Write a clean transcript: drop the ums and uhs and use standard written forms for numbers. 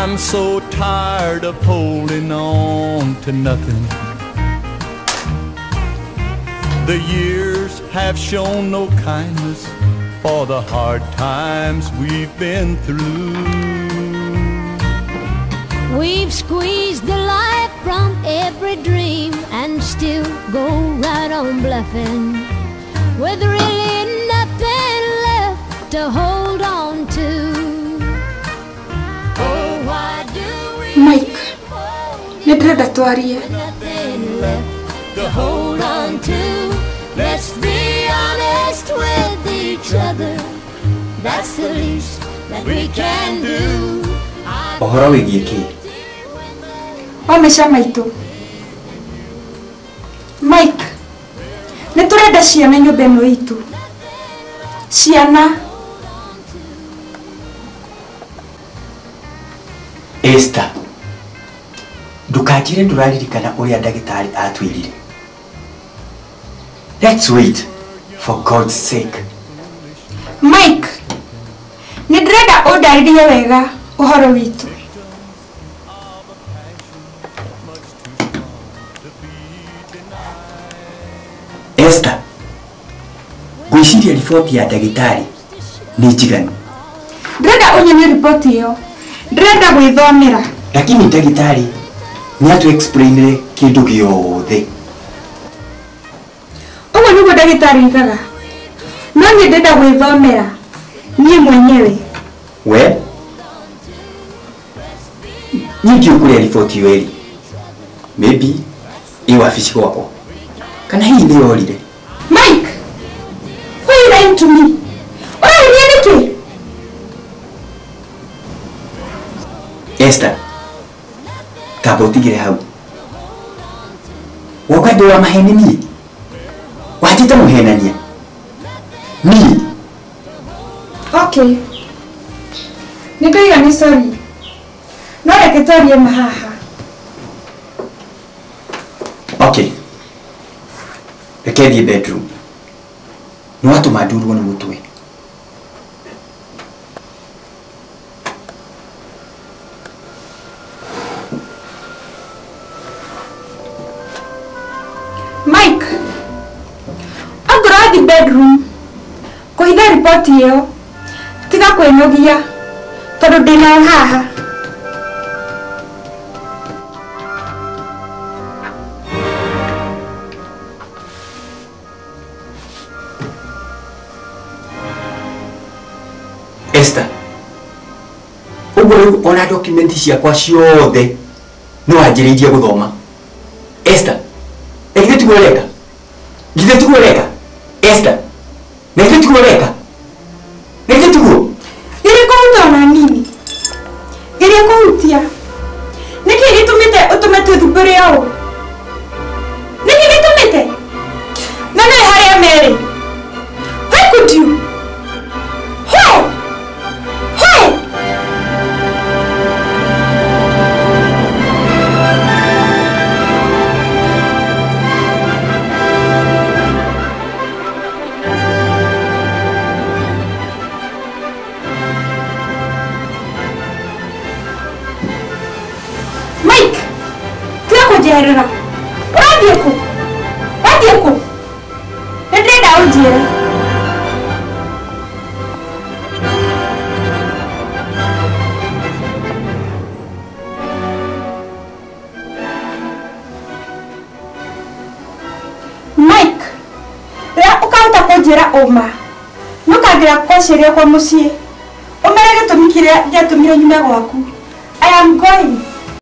I'm so tired of holding on to nothing. The years have shown no kindness for the hard times we've been through. We've squeezed the life from every dream and still go right on bluffing, with really nothing left to hold on to. Oh, why do we Mike, nedreda twarie. Nothing left to hold on to. Let's be honest with each other. That's the least that we can do. Ohoro wigie ki? Wamesha maitu. Mike, neturenda ciana nyumba ino itu. Ciana. Esther, ndukajire nduraririkana uria ndagitari atwirire. Let's wait, for God's sake. Mike, nindrenda undaririe wega uhoro witu. Esther, gwiciria riboti ya ndagitari ni njiganu. Ndrenda unyonie riboti iyo. Ndrenda gwithomera. Lakini ndagitari ni atu explainire kindu giothe. Ugo niguo ndagitari igaga. No ni ndenda gwithomera nie mwenyewe. We? Nyingi ukuria riboti iyo eri. Maybe iwa wafici gwako. Kana hii ni yorire. Mike, why are you lying to me? What are you doing? Esther, kaba utigire hau. Wakade wa maheni ni? Wajita muhenania? Ni? Okay. Nikoiga ni sorry. No reketorie mahaha. Okay. Rekedi bedroom. Ni watu maduru wana mutwe. Mike, agora the bedroom. Kuhitha ripoti iyo. Tiga kwenugia. Tondu ndina haha. Esther, ugore ona dokumenti ciakwa ciothe no anjiririe guthoma. Esther, ekite tugoreka. Githe tugoreka. Esther, nekite tugoreka. Nekite tugo. Gere kuutona nini? Gere kuutia. Niki gitumite utumete thuburi yao. Niki gitumite. Nana haria mere. How could you? How? How? Mike, kila kujerera. Wadieko. Wadieko. Ndrenda ujire. Mike, ria ukahota kunjira uma. Nukagira kwashiria kwa mucie. Umerege tumikire ngiatumire nyume gwaku. I am going.